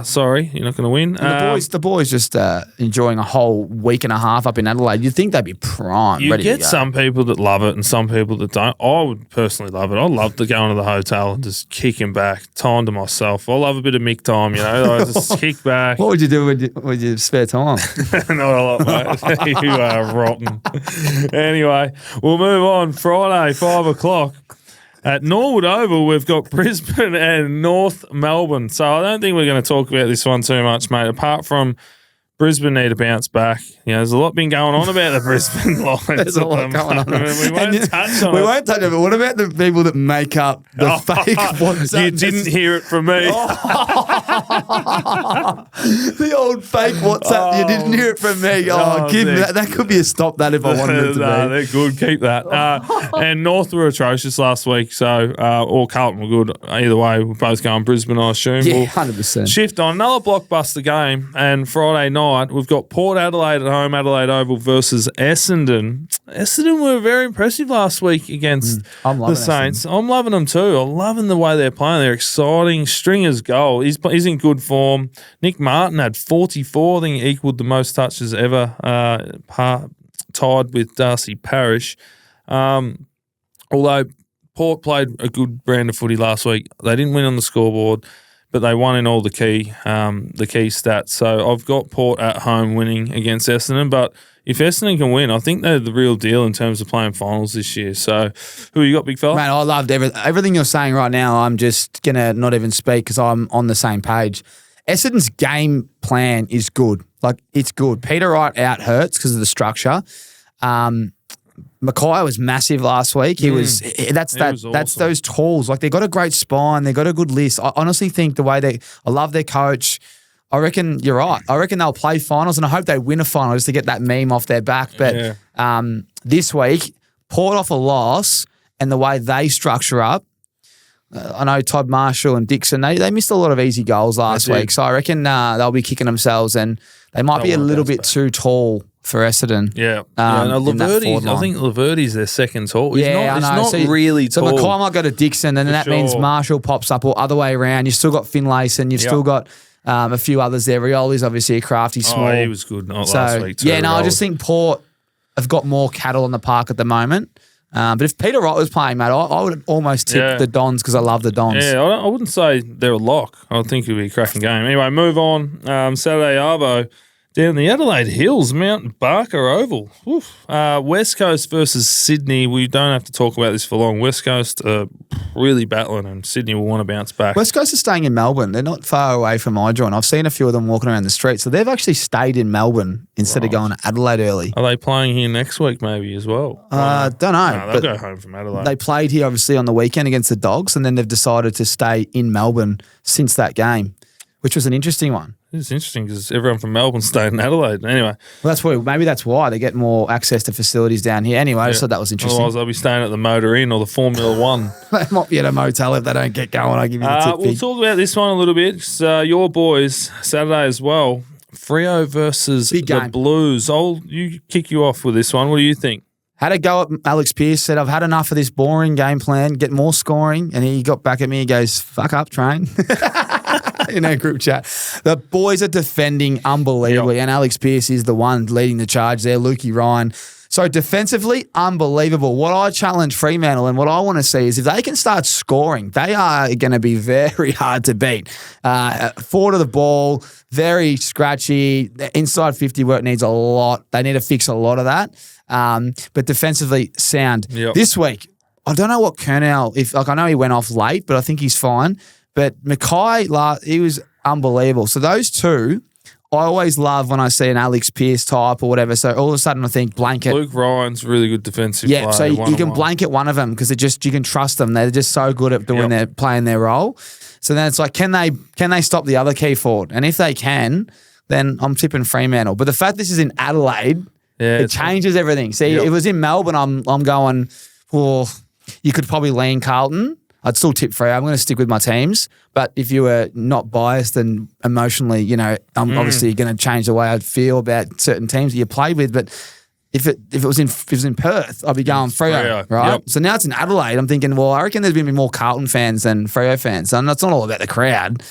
sorry, you're not going to win. The boys just enjoying a whole week and a half up in Adelaide. You'd think they'd be prime. You ready get to go. Some people that love it and some people that don't. I would personally love it. I love to go into the hotel and just kicking back, time to myself. I love a bit of Mick time, I just kick back. What would you do with your spare time? Not a lot, mate. You are rotten. Anyway, we'll move on. Friday, 5 o'clock. At Norwood Oval, we've got Brisbane and North Melbourne. So I don't think we're going to talk about this one too much, mate, apart from Brisbane need to bounce back. There's a lot been going on about the Brisbane Lions. There's a lot going on. We won't touch on it. We won't touch it, but what about the people that make up the fake WhatsApp? You didn't hear it from me. The old fake WhatsApp. You didn't hear it from me. Give me that. That could be a stop that if I wanted it to be. They're good. Keep that. And North were atrocious last week, so or Carlton were good. Either way, we're both going Brisbane, I assume. Yeah, 100%. Shift on another blockbuster game, and Friday night we've got Port Adelaide at home, Adelaide Oval versus Essendon. Essendon were very impressive last week against the Saints. Essendon. I'm loving them too. I'm loving the way they're playing. They're exciting. Stringer's goal. He's in good form. Nick Martin had 44. I think he equalled the most touches ever, tied with Darcy Parish. Although Port played a good brand of footy last week, they didn't win on the scoreboard, but they won in all the key stats. So I've got Port at home winning against Essendon. But if Essendon can win, I think they're the real deal in terms of playing finals this year. So who you got, big fella? Man, I loved everything you're saying right now. I'm just going to not even speak because I'm on the same page. Essendon's game plan is good. It's good. Peter Wright out hurts because of the structure. Mackay was massive last week. He was. That's those tools. They got a great spine. They got a good list. I honestly think I love their coach. I reckon you're right. I reckon they'll play finals, and I hope they win a final just to get that meme off their back. But this week, Port off a loss, and the way they structure up. I know Todd Marshall and Dixon, they missed a lot of easy goals last week. So I reckon they'll be kicking themselves, and they might be a little bit too tall for Essendon. Yeah. I think Laverty's their second tall. He's not really tall. So Mackay might go to Dixon, and then that means Marshall pops up, or other way around. You've still got Finlayson, you've still got A few others there. Rioli's obviously a crafty small. Oh, he was good last week too. Yeah, no, I just think Port have got more cattle on the park at the moment. But if Peter Wright was playing, mate, I would almost tip the Dons because I love the Dons. Yeah, I wouldn't say they're a lock. I think it'll be a cracking game. Anyway, move on. Saturday Arvo down the Adelaide Hills, Mount Barker Oval. West Coast versus Sydney. We don't have to talk about this for long. West Coast are really battling and Sydney will want to bounce back. West Coast are staying in Melbourne. They're not far away from my joint. I've seen a few of them walking around the street. So they've actually stayed in Melbourne instead of going to Adelaide early. Are they playing here next week maybe as well? Don't know. No, they'll go home from Adelaide. They played here obviously on the weekend against the Dogs and then they've decided to stay in Melbourne since that game, which was an interesting one. It's interesting because everyone from Melbourne stayed in Adelaide. Anyway. Well, maybe that's why they get more access to facilities down here. Anyway, I just thought that was interesting. Otherwise, they'll be staying at the Motor Inn or the Formula One. They might be at a motel if they don't get going. I'll give you the tip. We'll talk about this one a little bit. Your boys, Saturday as well. Freo versus the Blues. I'll kick you off with this one. What do you think? Had a go at Alex Pearce, said, I've had enough of this boring game plan, get more scoring. And he got back at me, he goes, fuck up, train. In our group chat. The boys are defending unbelievably, and Alex Pearce is the one leading the charge there, Lukey Ryan. So defensively, unbelievable. What I challenge Fremantle and what I want to see is if they can start scoring, they are going to be very hard to beat. Forward of the ball, very scratchy. The inside 50 work needs a lot. They need to fix a lot of that. But defensively, sound. Yep. This week, I don't know what Kernell, I know he went off late, but I think he's fine. But Mackay, he was unbelievable. So those two, I always love when I see an Alex Pearce type or whatever. So all of a sudden I think blanket. Luke Ryan's really good defensive player. Yeah, so you can blanket one of them because you can trust them. They're just so good at playing their role. So then it's like, can they stop the other key forward? And if they can, then I'm tipping Fremantle. But the fact this is in Adelaide, it changes everything. See, if it was in Melbourne, I'm going, well, you could probably lean Carlton. I'd still tip Freo. I'm going to stick with my teams. But if you were not biased and emotionally, I'm obviously going to change the way I feel about certain teams that you played with. But if it was in Perth, I'd be going Freo, right? Yep. So now it's in Adelaide. I'm thinking, well, I reckon there's going to be more Carlton fans than Freo fans. And that's not all about the crowd.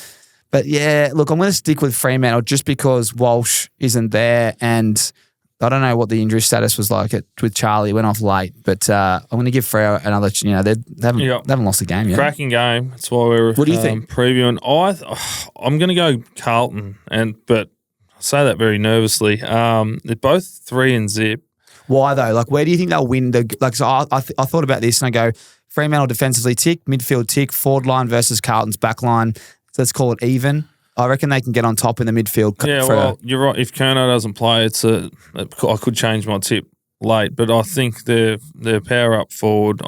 But yeah, look, I'm going to stick with Fremantle just because Walsh isn't there and I don't know what the injury status was like with Charlie. It went off late, but I'm going to give Freo another. They haven't lost a game yet. Cracking game. That's why we're what do you think? Previewing. I'm going to go Carlton, but I say that very nervously. They're both 3-0. Why though? Like, where do you think they'll win? So I thought about this and I go Fremantle defensively tick, midfield tick, forward line versus Carlton's back line. So let's call it even. I reckon they can get on top in the midfield. Yeah, well, you're right. If Kerno doesn't play, I could change my tip late, but I think their power up forward.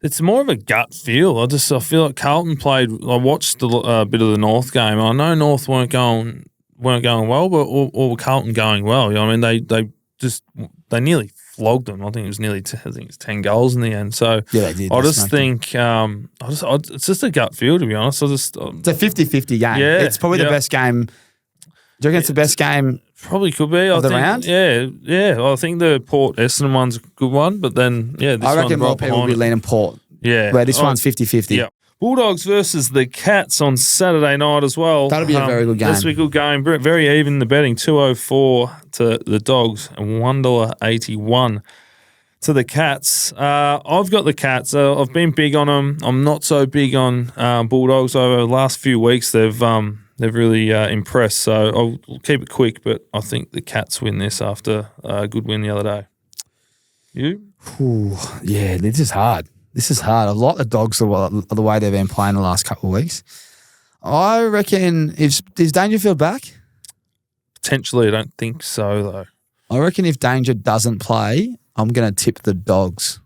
It's more of a gut feel. I feel like Carlton played. I watched a bit of the North game. I know North weren't going well, but or Carlton going well. You know what I mean? They nearly flogged them. I think it was 10 goals in the end. So yeah, they did. I just think it's just a gut feel, to be honest. It's a 50-50 game. Yeah, it's probably the best game. Do you reckon it's the best game? Probably could be. Of the round? Yeah. I think the Port Essendon one's a good one, but then this I reckon more people will be leaning Port. Yeah, where this one's 50-50. Yeah. Bulldogs versus the Cats on Saturday night as well. That'll be a very good game. This will be a good game. Very even the betting. 2.04 to the Dogs and $1.81 to the Cats. I've got the Cats. I've been big on them. I'm not so big on Bulldogs over the last few weeks. They've really impressed. So I'll keep it quick, but I think the Cats win this after a good win the other day. You? Ooh, yeah, this is hard. I like the Dogs the way they've been playing the last couple of weeks. I reckon is Dangerfield back? Potentially, I don't think so though. I reckon if Danger doesn't play, I'm going to tip the Dogs.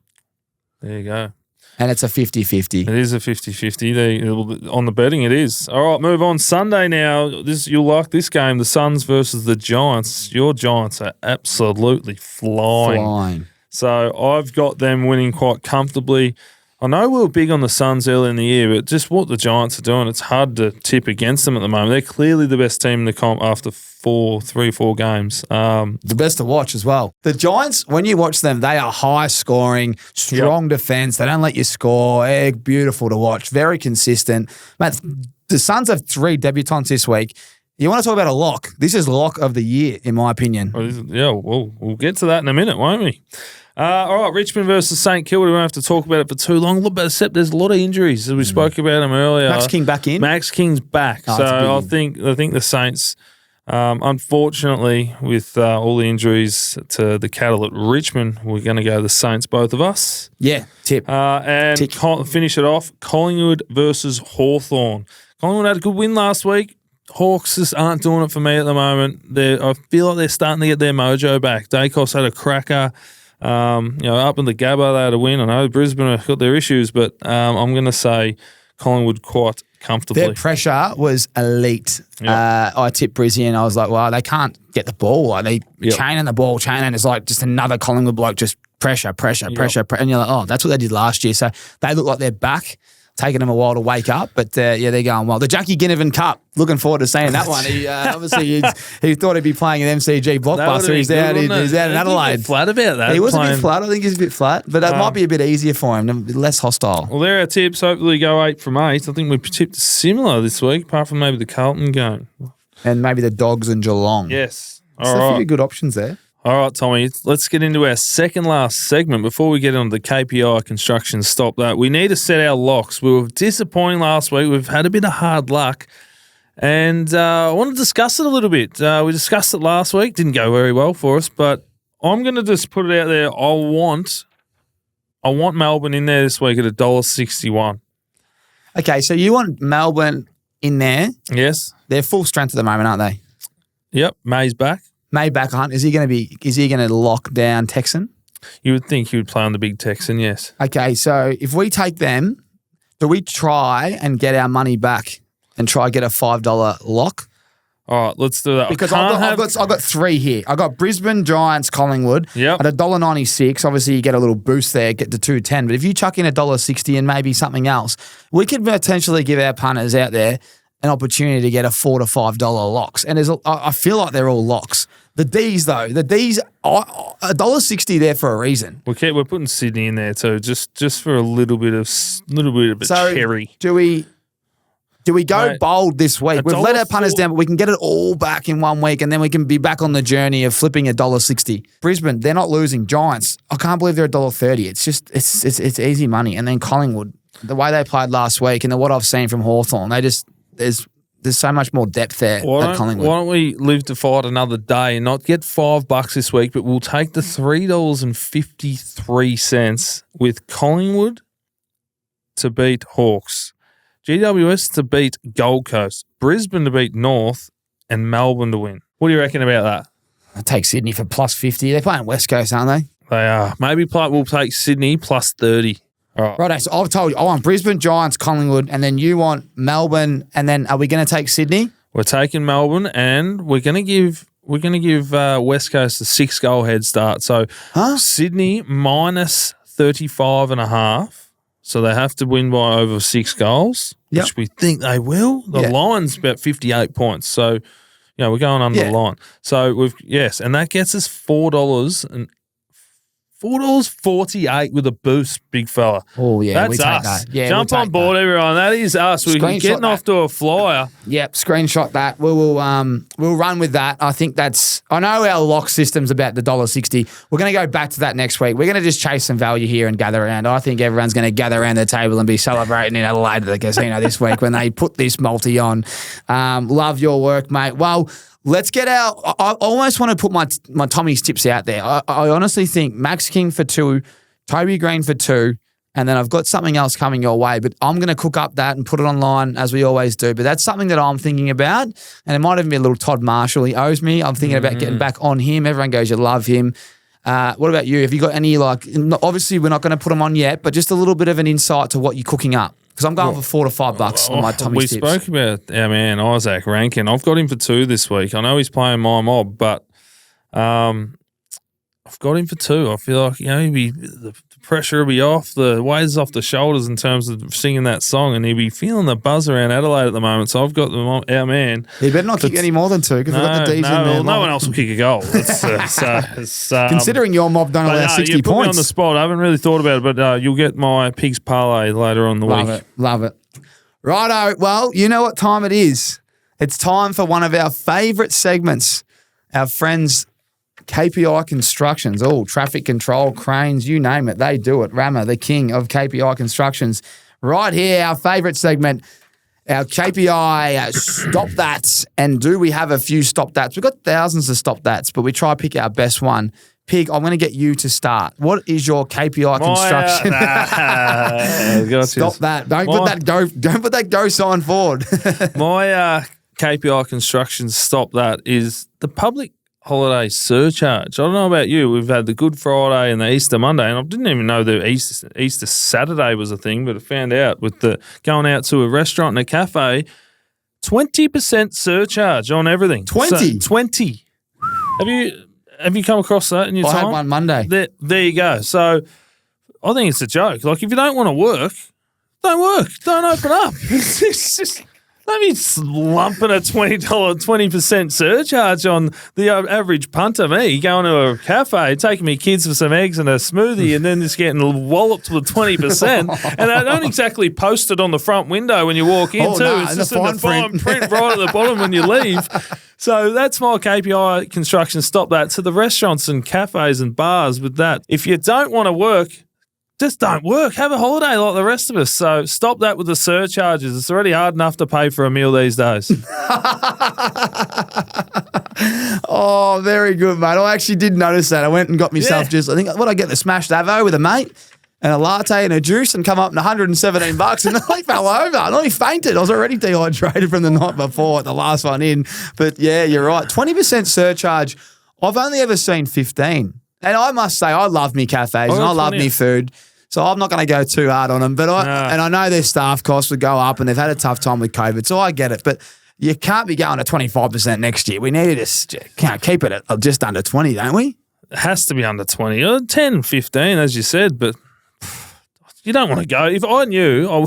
There you go. And it's a 50-50. It is a 50-50. On the betting, it is. All right, move on. Sunday now. You'll like this game. The Suns versus the Giants. Your Giants are absolutely flying. So I've got them winning quite comfortably. I know we were big on the Suns early in the year, but just what the Giants are doing, it's hard to tip against them at the moment. They're clearly the best team in the comp after 3-4 games. The best to watch as well. The Giants, when you watch them, they are high scoring, strong defense. They don't let you score. They're beautiful to watch. Very consistent. Mate, The Suns have 3 debutants this week. You want to talk about a lock? This is lock of the year, in my opinion. We'll get to that in a minute, won't we? All right, Richmond versus St Kilda. We won't have to talk about it for too long. Look, but except there's a lot of injuries. As we spoke about them earlier. Max King back in. Max King's back. So I think the Saints, unfortunately, with all the injuries to the cattle at Richmond, we're going to go the Saints, both of us. Yeah, tip. Finish it off. Collingwood versus Hawthorn. Collingwood had a good win last week. Hawks just aren't doing it for me at the moment. I feel like they're starting to get their mojo back. Dacos had a cracker. Up in the Gabba, they had a win. I know Brisbane have got their issues, but I'm going to say Collingwood quite comfortably. Their pressure was elite. Yep. I tipped Brizzy and I was like, well, they can't get the ball. Like they chaining the ball, chaining. It's like just another Collingwood bloke, just pressure. And you're like, oh, that's what they did last year. So they look like they're back. Taking them a while to wake up, but they're going well. The Jackie Ginnivan Cup, looking forward to seeing that one. He obviously he thought he'd be playing an MCG blockbuster. He's out in Adelaide. Flat about that. He was a bit flat. I think he's a bit flat, but that might be a bit easier for him, less hostile. Well, there are our tips. Hopefully, go 8 from 8. I think we tipped similar this week, apart from maybe the Carlton game and maybe the Dogs and Geelong. Yes, a few good options there. All right, Tommy, let's get into our second last segment. Before we get on the KPI Construction Stop That, we need to set our locks. We were disappointing last week. We've had a bit of hard luck. And I want to discuss it a little bit. We discussed it last week. Didn't go very well for us, but I'm going to just put it out there. I want Melbourne in there this week at $1.61. Okay, so you want Melbourne in there? Yes. They're full strength at the moment, aren't they? Yep, May's back. May back on. Is he going to lock down Texan? You would think he would play on the big Texan, yes. Okay, so if we take them, do we try and get our money back and try get a $5 lock? All right, let's do that. Because I've got 3 here. I got Brisbane, Giants, Collingwood at $1.96. Obviously, you get a little boost there, get to $2.10. But if you chuck in $1.60 and maybe something else, we could potentially give our punters out there an opportunity to get a $4 to $5 locks. And I feel like they're all locks. The D's, though, $1.60 there for a reason. We're putting Sydney in there too, just for a little bit of a cherry. Do we go bold this week? We've let our punters down, but we can get it all back in 1 week, and then we can be back on the journey of flipping $1.60. Brisbane, they're not losing. Giants, I can't believe they're $1.30. It's just it's easy money. And then Collingwood, the way they played last week, and what I've seen from Hawthorn, there's so much more depth there at Collingwood. Why don't we live to fight another day and not get $5 this week, but we'll take the $3.53 with Collingwood to beat Hawks, GWS to beat Gold Coast, Brisbane to beat North, and Melbourne to win. What do you reckon about that? I'll take Sydney for +50. They're playing West Coast, aren't they? They are. Maybe we'll take Sydney +30. Right, so I've told you, I want Brisbane, Giants, Collingwood, and then you want Melbourne, and then are we going to take Sydney? We're taking Melbourne, and we're going to give West Coast a 6-goal head start. So Sydney -35.5. So they have to win by over 6 goals, which we think they will. The line's about 58 points, so we're going under the line. So and that gets us $4.48 with a boost, big fella. Oh, yeah. That's us. That. Yeah, Jump on board, everyone. That is us. We're getting off to a flyer. Yep, screenshot that. We'll run with that. I think I know our lock system's about the $1.60. We're going to go back to that next week. We're going to just chase some value here and gather around. I think everyone's going to gather around the table and be celebrating in Adelaide at the casino this week when they put this multi on. Love your work, mate. Well, let's get I almost want to put my Tommy's tips out there. I honestly think Max King for 2, Toby Green for 2, and then I've got something else coming your way, but I'm going to cook up that and put it online as we always do. But that's something that I'm thinking about, and it might even be a little Todd Marshall. He owes me. I'm thinking about getting back on him. Everyone goes, you love him. What about you? Have you got any, obviously we're not going to put them on yet, but just a little bit of an insight to what you're cooking up? Because I'm going for $4 to $5 on my Tommy's tips. We spoke about our man Isaac Rankin. I've got him for 2 this week. I know he's playing my mob, but I've got him for 2. I feel like the pressure will be off, the weight's off the shoulders in terms of singing that song, and he'll be feeling the buzz around Adelaide at the moment. So I've got our man. He better not kick any more than 2 because we've got the D's in there. No one else will kick a goal. Considering your mob don't allow 60 put points. Me on the spot. I haven't really thought about it, but you'll get my pigs parlay later on in the week. Love it. Righto. Well, you know what time it is. It's time for one of our favourite segments. Our friends, KPI Constructions. Oh, traffic control, cranes, you name it. They do it. Rammer, the king of KPI Constructions. Right here, our favourite segment, our KPI Stop That's. And do we have a few Stop That's? We've got thousands of Stop That's, but we try to pick our best one. Pig, I'm going to get you to start. What is your KPI Construction? Stop that. Don't put that go sign forward. My KPI Construction Stop That is the public holiday surcharge. I don't know about you. We've had the Good Friday and the Easter Monday, and I didn't even know the Easter Saturday was a thing, but I found out with the going out to a restaurant and a cafe, 20% surcharge on everything. 20? 20. Have you come across that in your time? I had one Monday. There you go. So I think it's a joke. Like, if you don't want to work, don't work. Don't open up. It's just, let me lumping a $20% surcharge on the average punter. Me going to a cafe, taking me kids for some eggs and a smoothie, and then just getting walloped with 20%. And they don't exactly post it on the front window when you walk in, too. No, it's just in the fine print right at the bottom when you leave. So that's my KPI Construction Stop That. To the restaurants and cafes and bars with that. If you don't want to work, just don't work. Have a holiday like the rest of us. So stop that with the surcharges. It's already hard enough to pay for a meal these days. Oh, very good, mate. I actually did notice that. I went and got myself I get the smashed avo with a mate and a latte and a juice and come up to $117 and I fell over. I nearly fainted. I was already dehydrated from the night before, the last one in. But yeah, you're right. 20% surcharge. I've only ever seen 15. And I must say, I love me cafes and I love me food. So I'm not going to go too hard on them. But I know their staff costs would go up and they've had a tough time with COVID. So I get it. But you can't be going to 25% next year. We need to keep it at just under 20, don't we? It has to be under 20. Or 10, 15, as you said. But you don't want to go. If I knew, I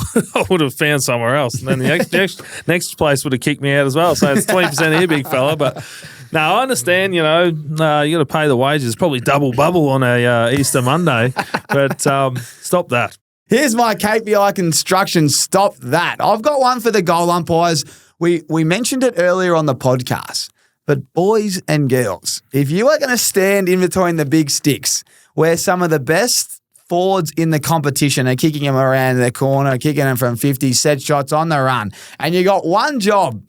would have found somewhere else. And then the next place would have kicked me out as well. So it's 20% here, big fella. But no, I understand, you got to pay the wages. Probably double bubble on a Easter Monday. But stop that. Here's my KPI Construction Stop That. I've got one for the goal umpires. We mentioned it earlier on the podcast. But boys and girls, if you are going to stand in between the big sticks where some of the best forwards in the competition are kicking them around the corner, kicking them from 50 set shots on the run, and you got one job,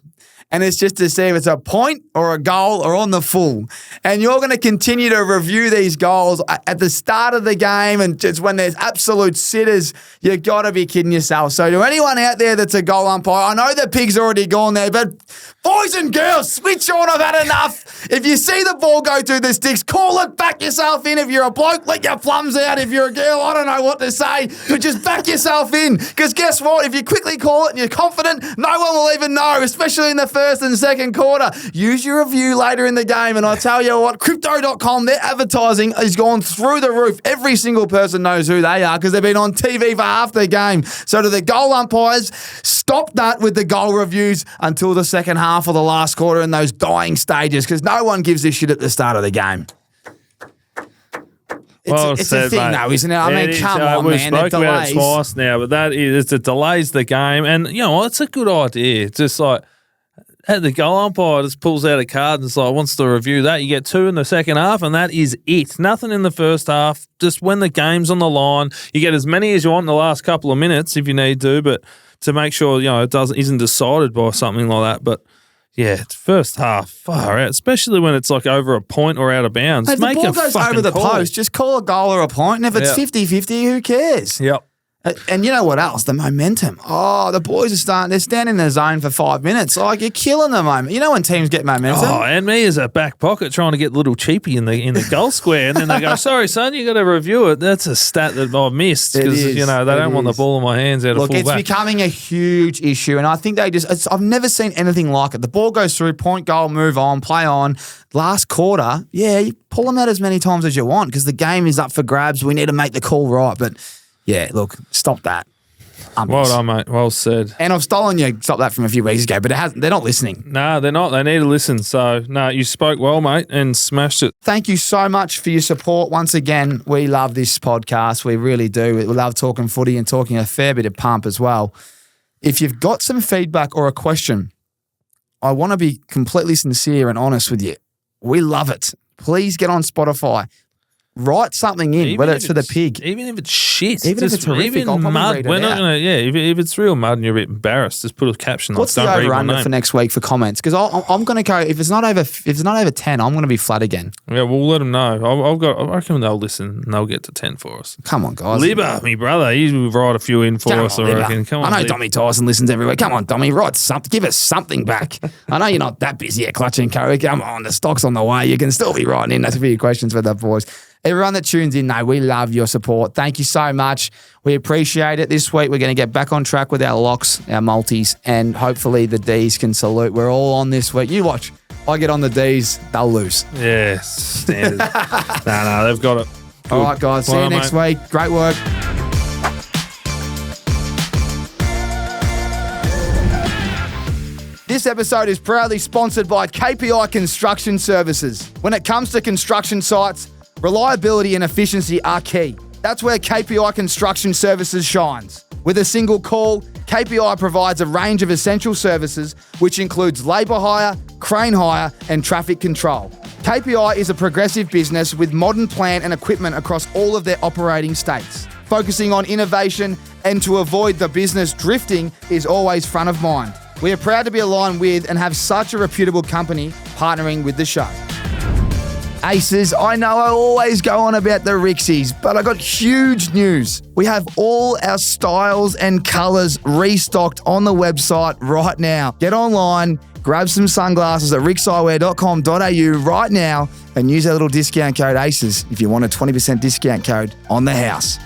and it's just to see if it's a point or a goal or on the full. And you're going to continue to review these goals at the start of the game and just when there's absolute sitters, you got to be kidding yourself. So to anyone out there that's a goal umpire, I know the Pig's already gone there, but boys and girls, switch on. I've had enough. If you see the ball go through the sticks, call it, back yourself in. If you're a bloke, let your plums out. If you're a girl, I don't know what to say, but just back yourself in. Because guess what? If you quickly call it and you're confident, no one will even know, especially in the first and second quarter. Use your review later in the game, and I tell you what, Crypto.com, their advertising has gone through the roof. Every single person knows who they are because they've been on TV for half the game. So to the goal umpires, stop that with the goal reviews until the second half or the last quarter in those dying stages because no one gives this shit at the start of the game. It's a thing, though, isn't it? I mean, come on, we've man. Spoke about it twice now, but it delays the game. And, it's a good idea. It's just like, the goal umpire just pulls out a card and wants to review that. You get 2 in the second half, and that is it. Nothing in the first half. Just when the game's on the line, you get as many as you want in the last couple of minutes if you need to, but to make sure it isn't decided by something like that. But yeah, it's first half far out, especially when it's over a point or out of bounds. If the ball goes over the post, just call a goal or a point, and if it's 50-50, who cares? Yep. And you know what else? The momentum. Oh, the boys they're standing in the zone for 5 minutes. You're killing the moment. You know when teams get momentum? Oh, and me as a back pocket trying to get little cheapy in the goal square, and then they go, sorry, son, you got to review it. That's a stat that I've missed because, they don't want the ball in my hands out of full back. It's becoming a huge issue, and I think I've never seen anything like it. The ball goes through, point, goal, move on, play on. Last quarter, you pull them out as many times as you want because the game is up for grabs. We need to make the call right, but yeah, look, stop that. Well done, mate. Well said. And I've stolen you stop that from a few weeks ago, but they're not listening. No, they're not. They need to listen. So, no, you spoke well, mate, and smashed it. Thank you so much for your support. Once again, we love this podcast. We really do. We love talking footy and talking a fair bit of pump as well. If you've got some feedback or a question, I want to be completely sincere and honest with you. We love it. Please get on Spotify. Write something in, whether it's for the pig. Even if it's shit. Even if it's horrific, I'll probably mud. read it We're not out. going to, if it's real mud and you're a bit embarrassed, just put a caption. What's the over-under for next week for comments? Because I'm going to go, if it's not over 10, I'm going to be flat again. Yeah, we'll let them know. I reckon they'll listen and they'll get to 10 for us. Come on, guys. Libba, me brother, he'll write a few in for us, I reckon. Come on, I know Dommy Tyson listens every week. Come on, Dommy, write something. Give us something back. I know you're not that busy at Clutch and Curry. Come on, the stock's on the way. You can still be writing in. That's a few questions for the boys. Everyone that tunes in, we love your support. Thank you so much. We appreciate it. This week, we're going to get back on track with our locks, our multis, and hopefully the D's can salute. We're all on this week. You watch. I get on the D's, they'll lose. Yes, standard. no, they've got it. Good. All right, guys. See you next week. Great work. This episode is proudly sponsored by KPI Construction Services. When it comes to construction sites, reliability and efficiency are key. That's where KPI Construction Services shines. With a single call, KPI provides a range of essential services, which includes labour hire, crane hire, and traffic control. KPI is a progressive business with modern plant and equipment across all of their operating states. Focusing on innovation and to avoid the business drifting is always front of mind. We are proud to be aligned with and have such a reputable company partnering with the show. Aces, I know I always go on about the RIXXs, but I got huge news. We have all our styles and colours restocked on the website right now. Get online, grab some sunglasses at rixxeyewear.com.au right now and use our little discount code ACES if you want a 20% discount code on the house.